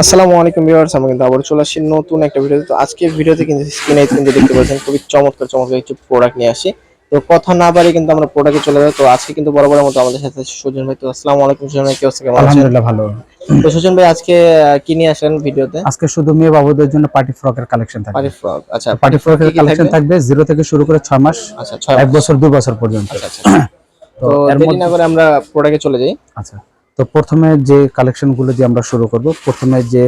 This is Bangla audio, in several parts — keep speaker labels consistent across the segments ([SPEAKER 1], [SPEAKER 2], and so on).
[SPEAKER 1] আসসালামু আলাইকুম ভিউয়ার্স, আমি কিন্তু আবার চলে আসছি নতুন একটা ভিডিওতে। তো আজকের ভিডিওতে কিন্তু স্ক্রিনে কিন্তু দেখতে পাচ্ছেন খুবই চমৎকার চমৎকার কিছু প্রোডাক্ট নিয়ে আসি। তো কথা না বাড়িয়ে কিন্তু আমরা প্রোডাক্টে চলে যাই। তো আজকে কিন্তু বরাবরের মতো আমাদের সাথে আছে সুজন ভাই। তো আসসালামু আলাইকুম সুজন ভাই, কি অবস্থা, কেমন আছেন?
[SPEAKER 2] আলহামদুলিল্লাহ ভালো।
[SPEAKER 1] তো সুজন ভাই আজকে কি নিয়ে আসেন ভিডিওতে?
[SPEAKER 2] আজকে শুধু মেয়ে বাবুদের জন্য পার্টি ফ্রকের কালেকশন থাকবে।
[SPEAKER 1] পার্টি ফ্রক, আচ্ছা পার্টি
[SPEAKER 2] পার্টি
[SPEAKER 1] ফ্রক কি
[SPEAKER 2] ফ্রকের
[SPEAKER 1] কি
[SPEAKER 2] কালেকশন
[SPEAKER 1] থাকবে?
[SPEAKER 2] থাকবে 0 থেকে শুরু করে 6 মাস,
[SPEAKER 1] আচ্ছা 6
[SPEAKER 2] 1
[SPEAKER 1] মাস,
[SPEAKER 2] বছর, 2 বছর পর্যন্ত।
[SPEAKER 1] আচ্ছা আচ্ছা আচ্ছা।
[SPEAKER 2] তো
[SPEAKER 1] তো
[SPEAKER 2] এর
[SPEAKER 1] দেরি না
[SPEAKER 2] মধ্যে
[SPEAKER 1] করে আমরা প্রোডাক্টে চলে যাই।
[SPEAKER 2] আচ্ছা, তো প্রথমে যে কালেকশনগুলো দিয়ে আমরা শুরু করব, প্রথমে যে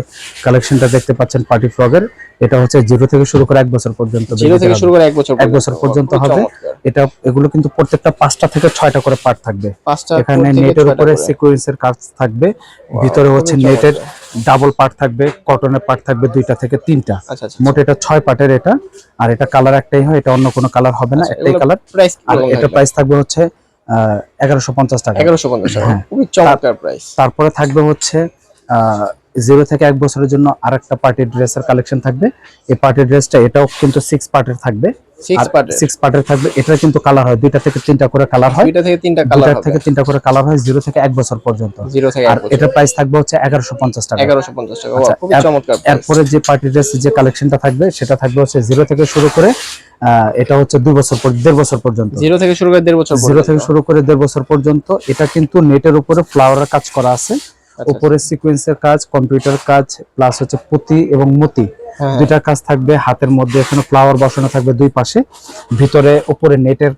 [SPEAKER 2] কালেকশনটা দেখতে পাচ্ছেন পার্টি ফ্রকের, এটা হচ্ছে 0 থেকে শুরু করে 1 বছর পর্যন্ত
[SPEAKER 1] জিরো
[SPEAKER 2] বেবিদের
[SPEAKER 1] থেকে
[SPEAKER 2] হবে।
[SPEAKER 1] শুরু করে 1 বছর
[SPEAKER 2] 1
[SPEAKER 1] পর্যন্ত,
[SPEAKER 2] বছর
[SPEAKER 1] ও,
[SPEAKER 2] পর্যন্ত
[SPEAKER 1] খুবই
[SPEAKER 2] হবে।
[SPEAKER 1] চমৎকার।
[SPEAKER 2] এগুলো কিন্তু প্রত্যেকটা 5টা থেকে 6টা করে পার্ট থাকবে।
[SPEAKER 1] 5টা
[SPEAKER 2] এখানে
[SPEAKER 1] থেকে
[SPEAKER 2] নেটের
[SPEAKER 1] 6টা
[SPEAKER 2] উপরে
[SPEAKER 1] করে,
[SPEAKER 2] সিকোয়েন্সের কাজ থাকবে,
[SPEAKER 1] ওয়াও
[SPEAKER 2] ভিতরে হচ্ছে
[SPEAKER 1] খুবই
[SPEAKER 2] নেটের
[SPEAKER 1] চমৎকার।
[SPEAKER 2] ডাবল পার্ট থাকবে, কটনের পার্ট থাকবে 2টা থেকে 3টা।
[SPEAKER 1] আচ্ছা আচ্ছা
[SPEAKER 2] মোট
[SPEAKER 1] আচ্ছা।
[SPEAKER 2] এটা 6 পার্টের এটা। আর এটা কালার একটাই হয়, এটা অন্য কোনো কালার হবে না,
[SPEAKER 1] আচ্ছা,
[SPEAKER 2] একটাই
[SPEAKER 1] এগুলো
[SPEAKER 2] কালার।
[SPEAKER 1] প্রাইস
[SPEAKER 2] আর
[SPEAKER 1] কিরকম
[SPEAKER 2] এটা
[SPEAKER 1] থাকবে?
[SPEAKER 2] প্রাইস থাকবে হচ্ছে 1150 টাকা।
[SPEAKER 1] 1150 টাকা,
[SPEAKER 2] হ্যাঁ।
[SPEAKER 1] খুবই
[SPEAKER 2] তার-
[SPEAKER 1] চমৎকার প্রাইস।
[SPEAKER 2] তারপরে থাকবে হচ্ছে 0 থেকে 1 বছরের জন্য আরেকটা পার্টি ড্রেসের কালেকশন থাকবে। এই পার্টি ড্রেসটা এটাও কিন্তু 6 পার্টের থাকবে।
[SPEAKER 1] 6
[SPEAKER 2] আর
[SPEAKER 1] পার্টের,
[SPEAKER 2] 6 পার্টের থাকবে, এটা কিন্তু কালার হয় 2টা থেকে 3টা করে কালার হয়।
[SPEAKER 1] 2টা থেকে 3টা কালার
[SPEAKER 2] 2টা
[SPEAKER 1] হবে।
[SPEAKER 2] থেকে 3টা করে কালার হয় 0 থেকে 1 বছর পর্যন্ত।
[SPEAKER 1] 0 থেকে
[SPEAKER 2] আর
[SPEAKER 1] 1 বছর,
[SPEAKER 2] এটার প্রাইস থাকবে হচ্ছে 1150 টাকা।
[SPEAKER 1] 1150 টাকা,
[SPEAKER 2] আচ্ছা,
[SPEAKER 1] ওয়াও খুবই চমৎকার প্রাইস।
[SPEAKER 2] এরপরে যে পার্টি ড্রেস যে কালেকশনটা থাকবে সেটা থাকবে হচ্ছে 0 থেকে শুরু করে এটা হচ্ছে 2 বছর 1.5 বছর পর্যন্ত।
[SPEAKER 1] 0 থেকে শুরু করে 1.5 বছর
[SPEAKER 2] 0
[SPEAKER 1] পর্যন্ত।
[SPEAKER 2] থেকে শুরু করে 1.5 বছর পর্যন্ত। এটা কিন্তু নেটের উপরে ফ্লাওয়ারের কাজ করা আছে,
[SPEAKER 1] আচ্ছা আচ্ছা,
[SPEAKER 2] উপরে সিকোয়েন্সের কাজ, কম্পিউটার কাজ, প্লাস হচ্ছে পুঁতি এবং মতি,
[SPEAKER 1] হ্যাঁ হ্যাঁ,
[SPEAKER 2] দুইটা কাজ থাকবে। হাতের মধ্যে এখানে ফ্লাওয়ার বসানো থাকবে দুই পাশে। ভিতরে উপরে নেটের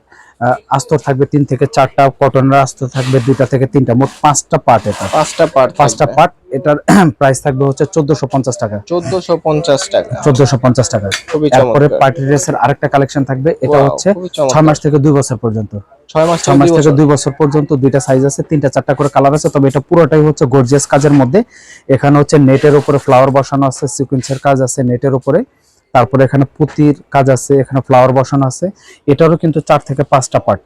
[SPEAKER 2] আস্তর থাকবে 3 থেকে 4টা, কটনের আস্তর থাকবে 2টা থেকে 3টা, মোট 5টা পার্ট এটা।
[SPEAKER 1] 5টা পার্ট
[SPEAKER 2] 5টা
[SPEAKER 1] থাকবে।
[SPEAKER 2] পার্ট। এটার প্রাইস থাকবে হচ্ছে 1450 টাকা।
[SPEAKER 1] 1450 টাকা,
[SPEAKER 2] 1450 টাকা।
[SPEAKER 1] খুবই
[SPEAKER 2] এরপরে
[SPEAKER 1] চমৎকার।
[SPEAKER 2] পার্টি ড্রেসের আরেকটা কালেকশন থাকবে, এটা
[SPEAKER 1] ওয়াও
[SPEAKER 2] হচ্ছে
[SPEAKER 1] খুবই
[SPEAKER 2] 6
[SPEAKER 1] চমৎকার।
[SPEAKER 2] মাস থেকে 2 বছর পর্যন্ত।
[SPEAKER 1] 6 মাস
[SPEAKER 2] 6
[SPEAKER 1] থেকে
[SPEAKER 2] মাস
[SPEAKER 1] 2
[SPEAKER 2] থেকে
[SPEAKER 1] বছর।
[SPEAKER 2] 2 বছর পর্যন্ত, দুইটা সাইজ আছে, 3টা 4টা করে কালার আছে। তবে এটা পুরোটাই হচ্ছে গর্জিয়াস কাজের মধ্যে। এখানে হচ্ছে নেটের উপরে ফ্লাওয়ার বসানো আছে, সিকোয়েন্সের কাজ আছে নেটের উপরে। তারপরে এখানে পুঁতির কাজ আছে, এখানে ফ্লাওয়ার বসানো আছে। এটারও কিন্তু 4 থেকে 5টা পার্ট।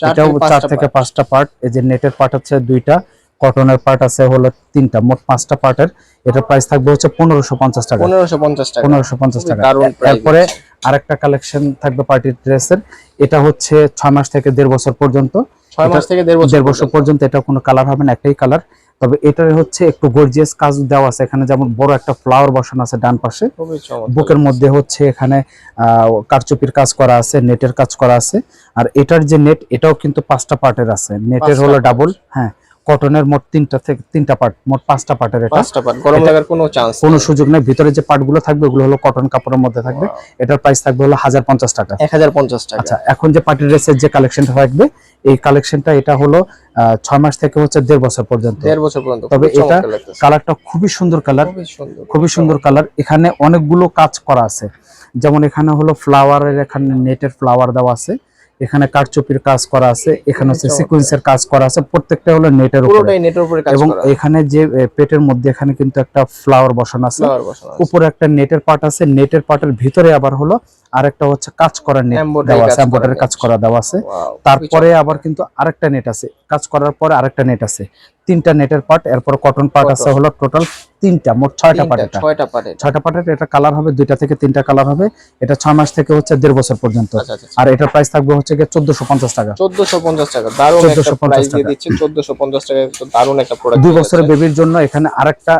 [SPEAKER 1] 4
[SPEAKER 2] এটাও
[SPEAKER 1] থেকে
[SPEAKER 2] 4
[SPEAKER 1] 5টা
[SPEAKER 2] থেকে
[SPEAKER 1] পার্ট।
[SPEAKER 2] 5টা পার্ট। এই যে নেটের পার্ট হচ্ছে 2টা, কটনের পার্ট আছে হলো 3টা, মোট 5টা পার্টের। এটার প্রাইস থাকবে হচ্ছে 1550 টাকা।
[SPEAKER 1] 1550 টাকা,
[SPEAKER 2] 1550
[SPEAKER 1] খুবই
[SPEAKER 2] টাকা।
[SPEAKER 1] দারুণ প্রাইস
[SPEAKER 2] এরপরে
[SPEAKER 1] দিচ্ছে।
[SPEAKER 2] আরেকটা কালেকশন থাকবে পার্টি ড্রেসের, এটা হচ্ছে 6 মাস থেকে 1.5 বছর পর্যন্ত।
[SPEAKER 1] 6
[SPEAKER 2] এটা
[SPEAKER 1] মাস থেকে 1.5 বছর
[SPEAKER 2] 1.5 বছর
[SPEAKER 1] পর্যন্ত।
[SPEAKER 2] পর্যন্ত। এটা কোনো কালার হবে না, একটাই কালার। তবে এটার হচ্ছে একটু গর্জিয়াস কাজ দেওয়া আছে। এখানে যেমন বড় একটা ফ্লাওয়ার বসানো আছে ডান পাশে,
[SPEAKER 1] খুবই চমৎকার
[SPEAKER 2] বুকের
[SPEAKER 1] লাগতেছে।
[SPEAKER 2] মধ্যে হচ্ছে এখানে কারচুপির কাজ করা আছে, নেটের কাজ করা আছে। আর এটার যে নেট, এটাও কিন্তু 5টা পার্টের আছে। নেটের
[SPEAKER 1] 5টা
[SPEAKER 2] হলো
[SPEAKER 1] পার্ট,
[SPEAKER 2] ডাবল, হ্যাঁ। কটনের মোট 3টা থেকে 3টা পার্ট, মোট 5টা পার্টের এটা।
[SPEAKER 1] 5টা পার্ট, গরম
[SPEAKER 2] এটা
[SPEAKER 1] লাগার কোনো চান্স
[SPEAKER 2] কোনো
[SPEAKER 1] নেই।
[SPEAKER 2] সুযোগ নেই। ভিতরে যে পার্টগুলো থাকবে ওগুলো হলো কটন কাপড়ের মধ্যে থাকবে।
[SPEAKER 1] ওয়াও,
[SPEAKER 2] এটার প্রাইস থাকবে হলো 1050 টাকা।
[SPEAKER 1] 1050 টাকা।
[SPEAKER 2] আচ্ছা, এখন যে পার্টি ড্রেসের যে কালেকশনটা থাকবে, এই কালেকশনটা এটা হলো 6 মাস থেকে হচ্ছে 1.5 বছর পর্যন্ত।
[SPEAKER 1] 1.5 বছর পর্যন্ত,
[SPEAKER 2] তবে
[SPEAKER 1] খুবই
[SPEAKER 2] এটা
[SPEAKER 1] চমৎকার লাগতেছে।
[SPEAKER 2] কালারটা খুবই সুন্দর কালার,
[SPEAKER 1] খুবই সুন্দর,
[SPEAKER 2] খুবই সুন্দর
[SPEAKER 1] চমৎকার।
[SPEAKER 2] কালার। এখানে অনেকগুলো কাজ করা আছে, যেমন এখানে হলো ফ্লাওয়ারের, এখানে নেটের ফ্লাওয়ার দেওয়া আছে, এখানে কারচুপির কাজ করা আছে, এখানে
[SPEAKER 1] খুবই
[SPEAKER 2] হচ্ছে
[SPEAKER 1] চমৎকার।
[SPEAKER 2] সিকোয়েন্সের কাজ করা আছে, প্রত্যেকটা হলো নেটের উপরে।
[SPEAKER 1] পুরোটাই নেটের উপরে কাজ
[SPEAKER 2] এবং
[SPEAKER 1] করা,
[SPEAKER 2] এখানে যে পেটের মধ্যে এখানে কিন্তু একটা ফ্লাওয়ার বসানো আছে,
[SPEAKER 1] ফ্লাওয়ার বসানো আছে।
[SPEAKER 2] উপরে একটা নেটের পার্ট আছে, নেটের পার্টের ভিতরে আবার হলো আরেকটা হচ্ছে কাজ করা নেট
[SPEAKER 1] এমব্রয়ডারি
[SPEAKER 2] দেওয়া আছে,
[SPEAKER 1] কাজ করা
[SPEAKER 2] এমব্রয়ডারি
[SPEAKER 1] নেট।
[SPEAKER 2] কাজ করা দেওয়া আছে।
[SPEAKER 1] ওয়াও, খুবই
[SPEAKER 2] তারপরে আবার
[SPEAKER 1] চমৎকার।
[SPEAKER 2] কিন্তু আরেকটা নেট আছে, কাজ করার পরে আরেকটা নেট আছে, 3টা নেটের পার্ট। এরপর কটন পার্ট আছে
[SPEAKER 1] কটন,
[SPEAKER 2] হলো টোটাল 3টা, মোট 6টা পার্ট।
[SPEAKER 1] 3টা,
[SPEAKER 2] এটা
[SPEAKER 1] 6টা পার্ট এটা।
[SPEAKER 2] 6টা পার্টের এটা কালার হবে 2টা থেকে 3টা কালার হবে। এটা 6 মাস থেকে হচ্ছে 1.5 বছর পর্যন্ত।
[SPEAKER 1] আচ্ছা আচ্ছা,
[SPEAKER 2] আর এটার প্রাইস থাকবে হচ্ছে গিয়ে 1450 টাকা।
[SPEAKER 1] 1450 টাকা, দারুণ একটা
[SPEAKER 2] 1450
[SPEAKER 1] প্রাইস দিয়ে
[SPEAKER 2] টাকা।
[SPEAKER 1] দিচ্ছে। 1450 টাকায় তো দারুণ একটা প্রোডাক্ট
[SPEAKER 2] 2
[SPEAKER 1] দিয়ে
[SPEAKER 2] বছরের
[SPEAKER 1] যাচ্ছে।
[SPEAKER 2] বেবির জন্য এখানে আরেকটা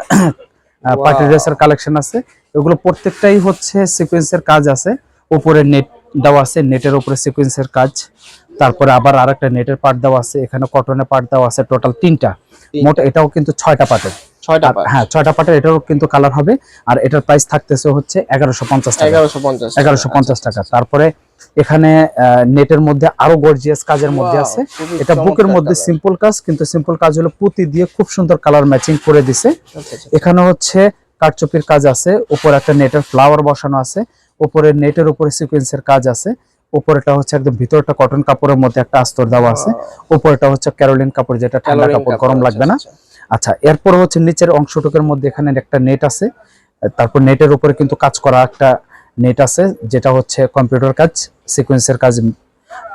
[SPEAKER 2] পার্টি
[SPEAKER 1] ওয়াও,
[SPEAKER 2] ড্রেসের কালেকশন আছে। এগুলো প্রত্যেকটাই হচ্ছে সিকোয়েন্সের কাজ আছে, উপরে নেট দেওয়া আছে, নেটের উপরে সিকোয়েন্সের কাজ। তারপরে আবার আরেকটা নেটের পার্ট দেওয়া আছে, এখানে কটনের পার্ট দেওয়া আছে, টোটাল 3টা। মোট
[SPEAKER 1] 3টা,
[SPEAKER 2] এটাও কিন্তু 6টা পার্টের।
[SPEAKER 1] 6টা
[SPEAKER 2] আর
[SPEAKER 1] পার্ট।
[SPEAKER 2] হ্যাঁ, 6টা পার্টের এটাও কিন্তু কালার হবে। আর এটার প্রাইস থাকতেছে হচ্ছে 1150 টাকা।
[SPEAKER 1] 1150 টাকা,
[SPEAKER 2] 1150
[SPEAKER 1] আচ্ছা
[SPEAKER 2] টাকা।
[SPEAKER 1] আচ্ছা।
[SPEAKER 2] তারপরে এখানে নেটের মধ্যে আরো গর্জিয়াস কাজের মধ্যে
[SPEAKER 1] ওয়াও,
[SPEAKER 2] আছে।
[SPEAKER 1] খুবই
[SPEAKER 2] এটা বুকের
[SPEAKER 1] চমৎকার
[SPEAKER 2] মধ্যে
[SPEAKER 1] কালার।
[SPEAKER 2] সিম্পল কাজ, কিন্তু সিম্পল কাজ হলো পুঁতি দিয়ে খুব সুন্দর কালার ম্যাচিং করে দিছে।
[SPEAKER 1] আচ্ছা আচ্ছা,
[SPEAKER 2] এখানে হচ্ছে কারচুপির কাজ আছে, উপর একটা নেটের ফ্লাওয়ার বসানো আছে, উপরে নেটের উপরে সিকোয়েন্সের কাজ আছে। উপরেটা হচ্ছে একদম ভিতরটা কটন কাপড়ের মধ্যে একটা আস্তর দেওয়া আছে, উপরেটা হচ্ছে ক্যারোলিন কাপড়, যেটা ঠান্ডা
[SPEAKER 1] ক্যালোরিং
[SPEAKER 2] কাপড়,
[SPEAKER 1] কাপড়,
[SPEAKER 2] গরম
[SPEAKER 1] আচ্ছা
[SPEAKER 2] লাগবে না।
[SPEAKER 1] আচ্ছা।
[SPEAKER 2] আচ্ছা, এরপর হচ্ছে নিচের অংশটুকুর মধ্যে এখানে একটা নেট আছে। তারপর নেটের উপরে কিন্তু কাজ করা একটা নেট আছে, যেটা হচ্ছে কম্পিউটার কাজ, সিকোয়েন্সের কাজ।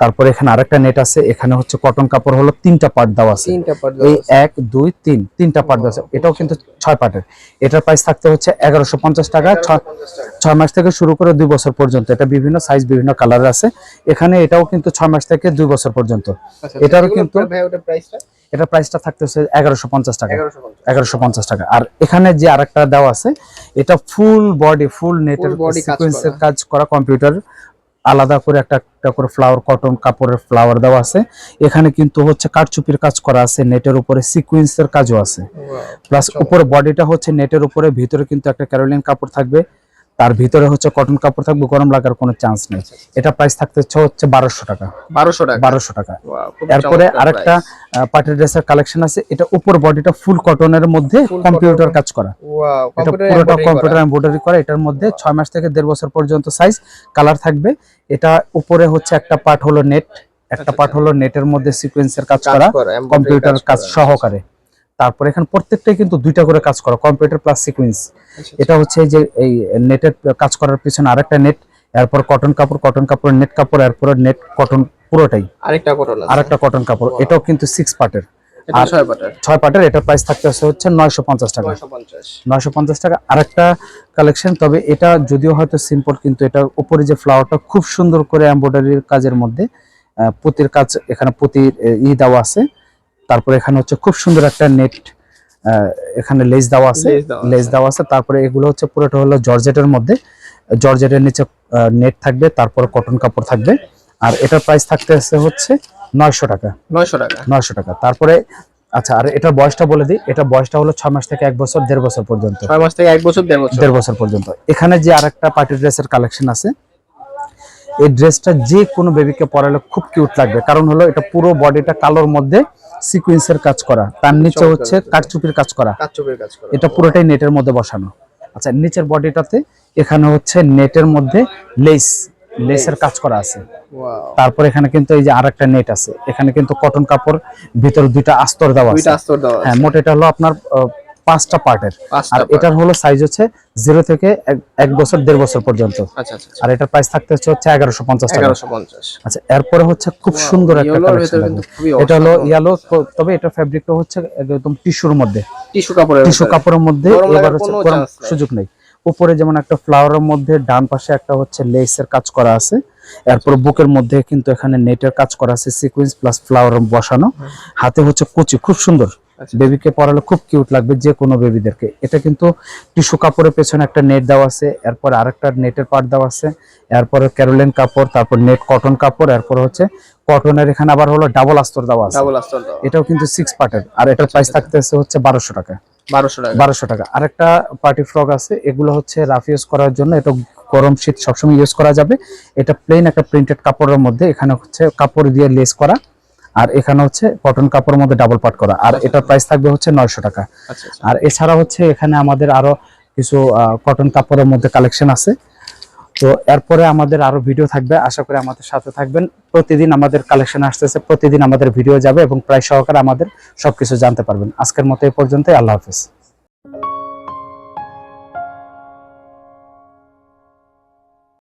[SPEAKER 2] তারপরে এখানে আরেকটা নেট আছে, এখানে হচ্ছে কটন কাপড় হলো 3টা পার্ট দেওয়া আছে।
[SPEAKER 1] 3টা পার্ট
[SPEAKER 2] এই
[SPEAKER 1] দেওয়া আছে।
[SPEAKER 2] 1 2 3 3টা পার্ট দেওয়া আছে। এটাও কিন্তু 6 পার্টের। এটার প্রাইস থাকতে হচ্ছে 1150 টাকা।
[SPEAKER 1] 1150 টাকা।
[SPEAKER 2] 6 মাস থেকে শুরু করে 2 বছর পর্যন্ত। এটা বিভিন্ন সাইজ, বিভিন্ন কালারের আছে। এখানে এটাও কিন্তু 6 মাস থেকে 2 বছর পর্যন্ত।
[SPEAKER 1] আচ্ছা,
[SPEAKER 2] এটারও
[SPEAKER 1] এগুলো
[SPEAKER 2] কিন্তু
[SPEAKER 1] ভাই ওটা প্রাইসটা
[SPEAKER 2] এটা প্রাইসটা থাকতেছে 1150 টাকা।
[SPEAKER 1] 1150
[SPEAKER 2] 1150 টাকা। আর এখানে যে আরেকটা দেওয়া আছে, এটা ফুল বডি ফুল নেটের
[SPEAKER 1] body কাজ
[SPEAKER 2] সিকোয়েন্সের
[SPEAKER 1] করা।
[SPEAKER 2] কাজ করা, কম্পিউটার আলাদা করে একটা একটা করে ফ্লাওয়ার, কটন কাপড়ের ফ্লাওয়ার দেওয়া আছে। এখানে কিন্তু হচ্ছে কারচুপির কাজ করা আছে, নেটের উপরে সিকোয়েন্সের কাজও আছে। প্লাস উপরে বডিটা হচ্ছে নেটের উপরে, ভিতরে কিন্তু একটা ক্যারোলিন কাপড় থাকবে, তার ভিতরে হচ্ছে কটন কাপড় থাকবে, গরম লাগার কোনো চান্স নেই। এটা প্রাইস থাকতে হচ্ছে 1200 টাকা।
[SPEAKER 1] 1200 টাকা।
[SPEAKER 2] 1200 টাকা।
[SPEAKER 1] Wow, খুব
[SPEAKER 2] এরপরে
[SPEAKER 1] চমৎকার
[SPEAKER 2] আরেকটা
[SPEAKER 1] price।
[SPEAKER 2] পার্টি ড্রেসের কালেকশন আছে, এটা উপর বডিটা ফুল কটনের মধ্যে
[SPEAKER 1] Full
[SPEAKER 2] কম্পিউটার
[SPEAKER 1] cotton।
[SPEAKER 2] কাজ করা।
[SPEAKER 1] Wow,
[SPEAKER 2] এটা
[SPEAKER 1] computer
[SPEAKER 2] পুরোটা
[SPEAKER 1] embroidery
[SPEAKER 2] কম্পিউটার
[SPEAKER 1] করা।
[SPEAKER 2] এমব্রয়ডারি করা। এটার মধ্যে 6 মাস থেকে 1.5 বছর পর্যন্ত সাইজ, কালার থাকবে। এটা উপরে হচ্ছে একটা পার্ট হলো নেট, একটা পার্ট হলো নেটের মধ্যে সিকোয়েন্সের কাজ করা,
[SPEAKER 1] embroidery
[SPEAKER 2] কম্পিউটার কাজ
[SPEAKER 1] করা।
[SPEAKER 2] সহকারে। তারপরে এখানে প্রত্যেকটাই কিন্তু দুইটা করে কাজ করা, কম্পিউটার প্লাস সিকোয়েন্স। এটা হচ্ছে এই যে এই নেটের কাজ করার পিছনে আরেকটা নেট, এরপর কটন কাপড়, কটন কাপড় নেট কাপড়, এরপর নেট কটন পুরোটাই
[SPEAKER 1] আরেকটা কটন আছে।
[SPEAKER 2] আরেকটা কটন কাপড়। এটাও কিন্তু 6 পার্টের।
[SPEAKER 1] এটা 6 পাটের।
[SPEAKER 2] 6 পার্টের। এটার প্রাইস থাকতেছে হচ্ছে 950 টাকা।
[SPEAKER 1] 950।
[SPEAKER 2] 950 টাকা। আরেকটা কালেকশন, তবে এটা যদিও হয়তো সিম্পল, কিন্তু এটা উপরে যে ফ্লাওয়ারটা খুব সুন্দর করে এমব্রয়ডারির কাজের মধ্যে পুঁতির কাজ, এখানে পুঁতির দেওয়া আছে। তারপরে এখানে হচ্ছে খুব সুন্দর একটা নেট, এখানে লেস দেওয়া আছে, লেস দেওয়া আছে। তারপরে এগুলো হচ্ছে পুরোটা হলো জর্জেটের মধ্যে, জর্জেটের নিচে নেট থাকবে, তারপরে কটন কাপড় থাকবে। আর এটার প্রাইস থাকতেছে হচ্ছে 900 টাকা।
[SPEAKER 1] 900 টাকা।
[SPEAKER 2] 900 টাকা। তারপরে আচ্ছা, আর এটার বয়সটা বলে দিই, এটা বয়সটা হলো 6 মাস থেকে 1 বছর, 1.5 বছর পর্যন্ত।
[SPEAKER 1] 6 মাস থেকে 1 বছর, 1.5 বছর।
[SPEAKER 2] 1.5 বছর পর্যন্ত। এখানে যে আরেকটা পার্টি ড্রেসের কালেকশন আছে, এই ড্রেসটা যে কোনো বেবিকে পরালে খুব কিউট লাগবে, কারণ হলো এটা পুরো বডিটা কালোর মধ্যে সিকোয়েন্সের কাজ করা, তার নিচে হচ্ছে কারচুপির কাজ করা,
[SPEAKER 1] কারচুপির কাজ করা।
[SPEAKER 2] এটা পুরোটাই নেটের মধ্যে বসানো। আচ্ছা, নিচের বডিটাতে এখানে হচ্ছে নেটের মধ্যে লেসের কাজ করা আছে।
[SPEAKER 1] ওয়াও,
[SPEAKER 2] তারপর এখানে কিন্তু এই যে আরেকটা নেট আছে, এখানে কিন্তু কটন কাপড়, ভিতরে দুইটা আস্তর দেওয়া আছে।
[SPEAKER 1] দুইটা আস্তর দেওয়া আছে।
[SPEAKER 2] হ্যাঁ, মোট এটা হলো আপনার 5টা পার্টের। আর এটার হলো সাইজ হচ্ছে 0 থেকে 1 বছর, 1.5 বছর পর্যন্ত।
[SPEAKER 1] আচ্ছা আচ্ছা।
[SPEAKER 2] আর এটার প্রাইস থাকতে হচ্ছে 1150 টাকা।
[SPEAKER 1] 1150।
[SPEAKER 2] আচ্ছা, এরপরে হচ্ছে খুব সুন্দর একটা কালেকশন। এটা হলো ইয়ালো, তবে এটা ফেব্রিকটা হচ্ছে একদম টিস্যুর মধ্যে,
[SPEAKER 1] টিস্যু
[SPEAKER 2] কাপড়ের মধ্যে। এবার হচ্ছে গরম সুযোগ নেই। উপরে যেমন একটা ফ্লাওয়ারের মধ্যে ডান পাশে একটা হচ্ছে লেসের কাজ করা আছে, এরপর বুকের মধ্যে কিন্তু এখানে নেটের কাজ করা আছে, সিকোয়েন্স প্লাস ফ্লাওয়ার বসানো। হাতে হচ্ছে কুচি, খুব সুন্দর, বেবিকে পরালে খুব কিউট লাগবে যে কোনো বেবিদেরকে। এটা কিন্তু টিস্যু কাপড়ের পেছনে একটা নেট দেওয়া আছে, এরপর আরেকটা নেটের পার্ট দেওয়া আছে, এরপর ক্যারোলিন কাপড়, তারপর নেট কটন কাপড়, এরপর হচ্ছে কটনের এখানে আবার হলো ডাবল আস্তর দেওয়া আছে। এটাও কিন্তু 6 পার্টের। আর এটার প্রাইস থাকতেছে হচ্ছে 1200 টাকা। 1200 টাকা। আরেকটা পার্টি ফ্রক আছে, এগুলো হচ্ছে রাফ ইউজ করার জন্য, এটা গরম শীত সবসময় ইউজ করা যাবে। এটা প্লেন একটা প্রিন্টেড কাপড়ের মধ্যে, এখানে হচ্ছে কাপড় দিয়ে লেস করা, আর এখানে হচ্ছে কটন কাপড়ের মধ্যে ডাবল পার্ট করা। আর এটার প্রাইস থাকবে হচ্ছে 900 টাকা। আর এছাড়া হচ্ছে এখানে আমাদের আরো কিছু কটন কাপড়ের মধ্যে কালেকশন আছে। তো এরপরে আমাদের আরো ভিডিও থাকবে, আশা করি আমাদের সাথে থাকবেন। প্রতিদিন আমাদের কালেকশন আসতেছে, প্রতিদিন আমাদের ভিডিও যাবে এবং প্রাইস সহকারে আমাদের সবকিছু জানতে পারবেন। আজকের মতো এই পর্যন্তই। আল্লাহ হাফেজ।